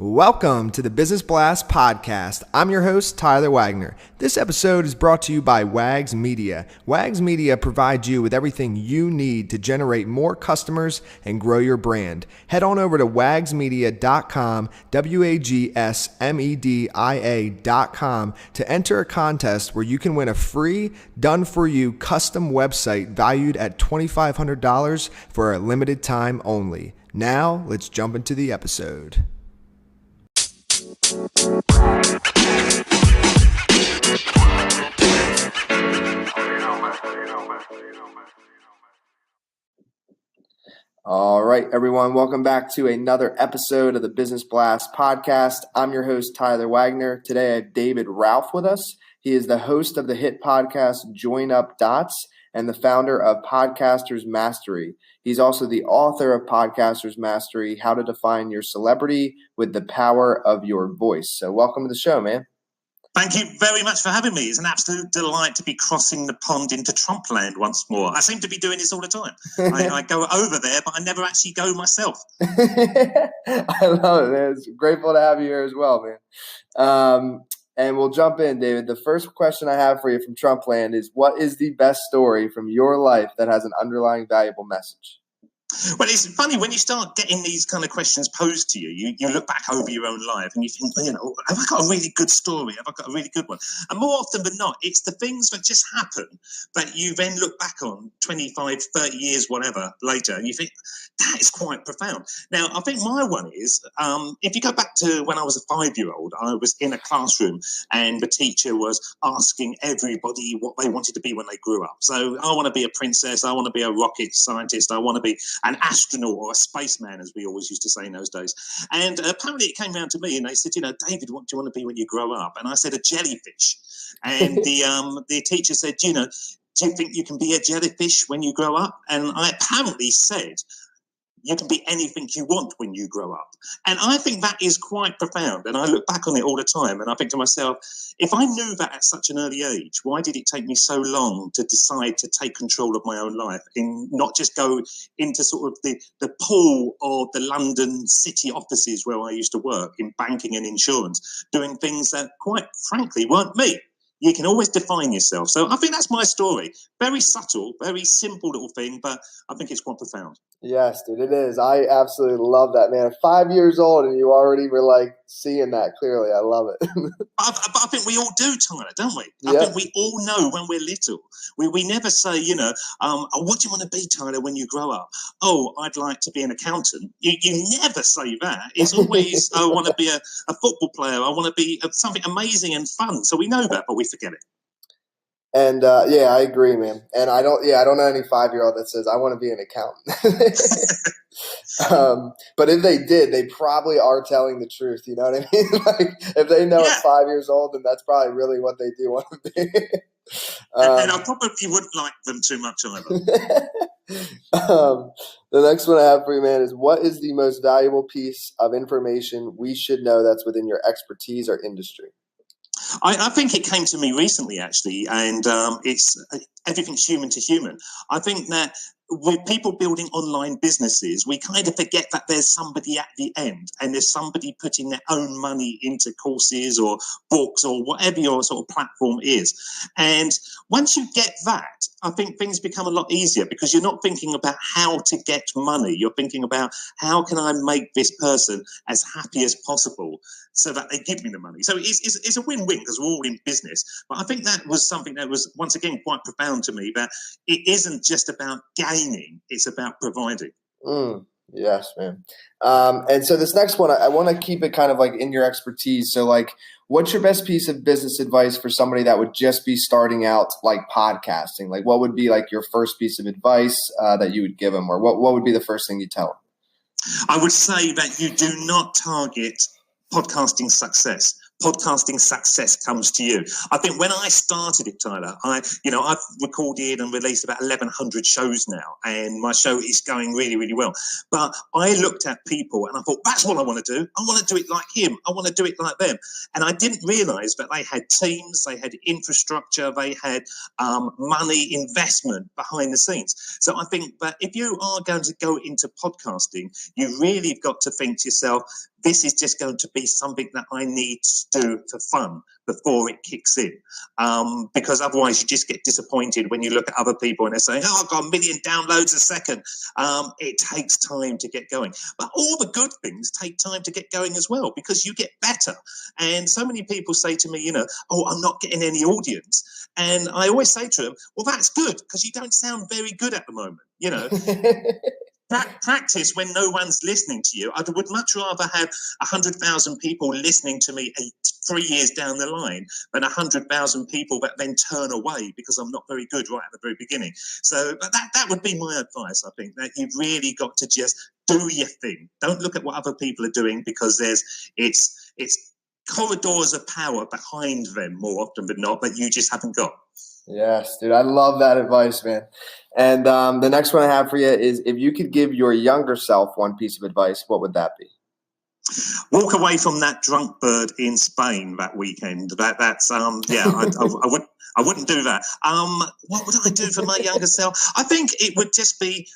Welcome to the Business Blast Podcast. I'm your host, Tyler Wagner. This episode is brought to you by Wags Media. Wags Media provides you with everything you need to generate more customers and grow your brand. Head on over to wagsmedia.com, wagsmedia.com, to enter a contest where you can win a free, done-for-you custom website valued at $2,500 for a limited time only. Now, let's jump into the episode. All right, everyone, welcome back to another episode of the Business Blast Podcast. I'm your host, Tyler Wagner. Today I have David Ralph with us. He is the host of the hit podcast Join Up Dots and the founder of Podcasters Mastery. He's also the author of Podcasters Mastery, How to Define Your Celebrity with the Power of Your Voice. So welcome to the show, man. Thank you very much for having me. It's an absolute delight to be crossing the pond into Trump land once more. I seem to be doing this all the time. I go over there, but I never actually go myself. I love it, man. It's grateful to have you here as well, man. And we'll jump in, David. The first question I have for you from Trump land is, what is the best story from your life that has an underlying valuable message? Well, it's funny when you start getting these kind of questions posed to you, you look back over your own life and you think, have I got a really good story? Have I got a really good one? And more often than not, it's the things that just happen that you then look back on 25, 30 years, whatever, later, and you think, that is quite profound. Now, I think my one is, if you go back to when I was a 5-year-old, I was in a classroom and the teacher was asking everybody what they wanted to be when they grew up. So I want to be a princess, I want to be a rocket scientist, I want to be an astronaut or a spaceman, as we always used to say in those days. And apparently it came round to me and they said, David, what do you want to be when you grow up? And I said, a jellyfish. And the teacher said, do you think you can be a jellyfish when you grow up? And I apparently said, you can be anything you want when you grow up. And I think that is quite profound. And I look back on it all the time and I think to myself, if I knew that at such an early age, why did it take me so long to decide to take control of my own life and not just go into sort of the pool of the London city offices where I used to work in banking and insurance, doing things that quite frankly weren't me. You can always define yourself. So I think that's my story. Very subtle, very simple little thing, but I think it's quite profound. Yes, dude, it is. I absolutely love that, man. 5 years old and you already were like seeing that clearly. I love it. But I think we all do, Tyler, don't we? Yeah. I think we all know when we're little. We never say, what do you want to be, Tyler, when you grow up? Oh, I'd like to be an accountant. You never say that. It's always, I want to be a football player. I want to be something amazing and fun. So we know that, but we forget it. And I agree, man. And I don't know any 5-year-old that says I want to be an accountant. But if they did, they probably are telling the truth. You know what I mean? Like if they know at 5 years old, then that's probably really what they do want to be. And I probably wouldn't like them too much either. The next one I have for you, man, is what is the most valuable piece of information we should know that's within your expertise or industry? I think it came to me recently, actually, and it's everything's human to human. I think that with people building online businesses, we kind of forget that there's somebody at the end and there's somebody putting their own money into courses or books or whatever your sort of platform is. And once you get that, I think things become a lot easier because you're not thinking about how to get money. You're thinking about how can I make this person as happy as possible so that they give me the money. So it's a win-win because we're all in business. But I think that was something that was, once again, quite profound to me, that it isn't just about gaining, it's about providing. Yes, man. And so this next one, I want to keep it kind of like in your expertise. So like, what's your best piece of business advice for somebody that would just be starting out like podcasting? Like what would be like your first piece of advice that you would give them, or what would be the first thing you tell them? I would say that you do not target podcasting success. Podcasting success comes to you. I think when I started it, Tyler, I've recorded and released about 1,100 shows now, and my show is going really, really well. But I looked at people and I thought, that's what I want to do. I want to do it like him. I want to do it like them. And I didn't realize that they had teams, they had infrastructure, they had money, investment behind the scenes. So I think that if you are going to go into podcasting, you really have got to think to yourself, this is just going to be something that I need to do for fun before it kicks in. Because otherwise you just get disappointed when you look at other people and they're saying, oh, I've got 1 million downloads a second. It takes time to get going. But all the good things take time to get going as well, because you get better. And so many people say to me, oh, I'm not getting any audience. And I always say to them, well, that's good, because you don't sound very good at the moment. Practice when no one's listening to you. I would much rather have 100,000 people listening to me 3 years down the line than 100,000 people that then turn away because I'm not very good right at the very beginning. So but that would be my advice. I think that you've really got to just do your thing. Don't look at what other people are doing, because it's corridors of power behind them more often than not that you just haven't got. Yes, dude. I love that advice, man. And the next one I have for you is, if you could give your younger self one piece of advice, what would that be? Walk away from that drunk bird in Spain that weekend. That's I wouldn't do that. What would I do for my younger self? I think it would just be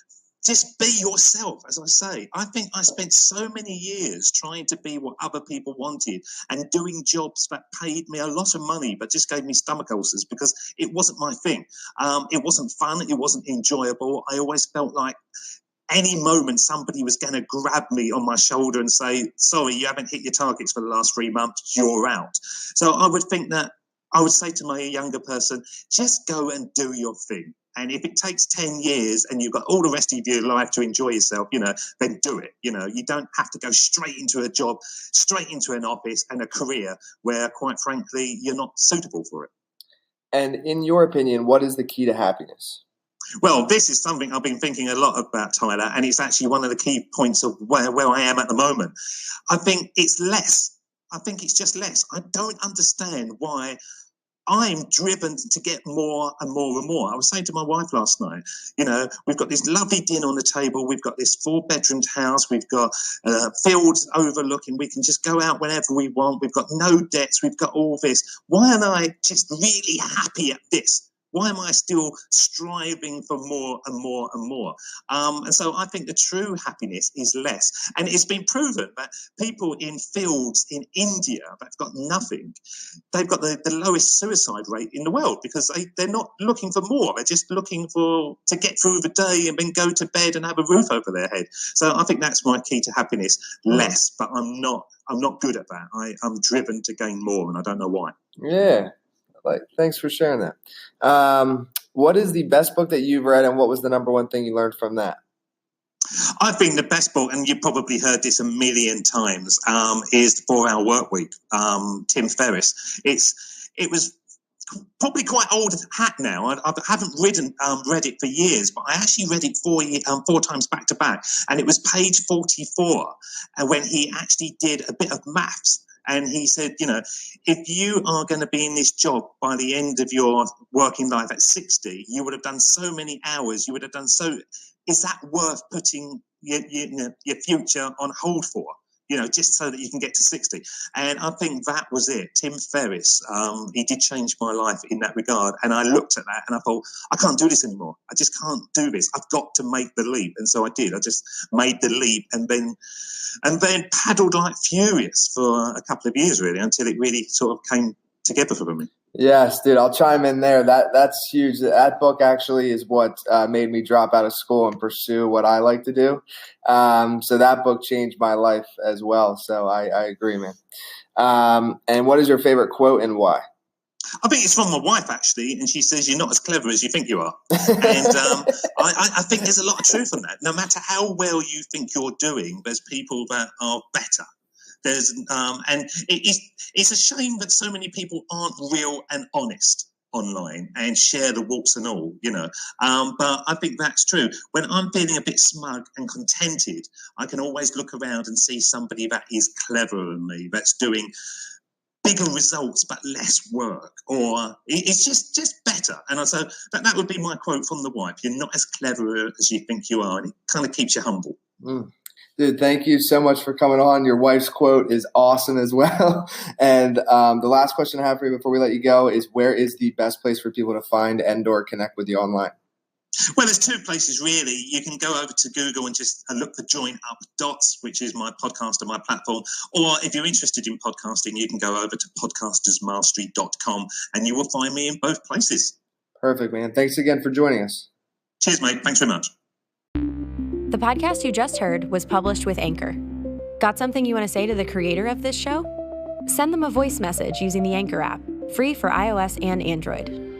yourself, as I say. I think I spent so many years trying to be what other people wanted and doing jobs that paid me a lot of money but just gave me stomach ulcers because it wasn't my thing. It wasn't fun. It wasn't enjoyable. I always felt like any moment somebody was going to grab me on my shoulder and say, sorry, you haven't hit your targets for the last 3 months, you're out. So I would think that I would say to my younger person, just go and do your thing. And if it takes 10 years and you've got all the rest of your life to enjoy yourself, then do it. You don't have to go straight into a job, straight into an office and a career where, quite frankly, you're not suitable for it. And in your opinion, what is the key to happiness? Well, this is something I've been thinking a lot about, Tyler, and it's actually one of the key points of where I am at the moment. I think it's less. I think it's just less. I don't understand why I'm driven to get more and more and more. I was saying to my wife last night, we've got this lovely dinner on the table. We've got this 4-bedroomed house. We've got fields overlooking. We can just go out whenever we want. We've got no debts. We've got all this. Why am I just really happy at this? Why am I still striving for more and more and more? And so I think the true happiness is less. And it's been proven that people in fields in India that've got nothing, they've got the lowest suicide rate in the world, because they're not looking for more. They're just looking to get through the day and then go to bed and have a roof over their head. So I think that's my key to happiness, less. But I'm not good at that. I'm driven to gain more, and I don't know why. Yeah. Thanks for sharing that. What is the best book that you've read, and what was the number one thing you learned from that? I think the best book, and you've probably heard this a million times, is The 4-Hour Workweek, Tim Ferriss. It was probably quite old hat now. I haven't read it for years, but I actually read it 4 times back to back, and it was page 44, and when he actually did a bit of maths. And he said, if you are going to be in this job by the end of your working life at 60, you would have done so many hours. You would have done so. Is that worth putting your future on hold for? Just so that you can get to 60. And I think that was it. Tim Ferriss, he did change my life in that regard. And I looked at that and I thought, I can't do this anymore. I just can't do this. I've got to make the leap. And so I did. I just made the leap and then paddled like furious for a couple of years, really, until it really sort of came together for me. Yes, dude, I'll chime in there. That's huge. That book actually is what made me drop out of school and pursue what I like to do. So that book changed my life as well. So I agree, man. And what is your favorite quote and why? I think it's from my wife, actually, and she says, you're not as clever as you think you are. And I think there's a lot of truth in that. No matter how well you think you're doing, there's people that are better. And it's a shame that so many people aren't real and honest online and share the warts and all, but I think that's true. When I'm feeling a bit smug and contented, I can always look around and see somebody that is cleverer than me, that's doing bigger results but less work, or it's just better. And so that would be my quote from the wife. You're not as clever as you think you are, and it kind of keeps you humble. Dude, thank you so much for coming on. Your wife's quote is awesome as well. And the last question I have for you before we let you go is, where is the best place for people to find and or connect with you online? Well, there's two places really. You can go over to Google and just look for Join Up Dots, which is my podcast and my platform. Or if you're interested in podcasting, you can go over to podcastersmastery.com and you will find me in both places. Perfect, man. Thanks again for joining us. Cheers, mate. Thanks very much. The podcast you just heard was published with Anchor. Got something you want to say to the creator of this show? Send them a voice message using the Anchor app, free for iOS and Android.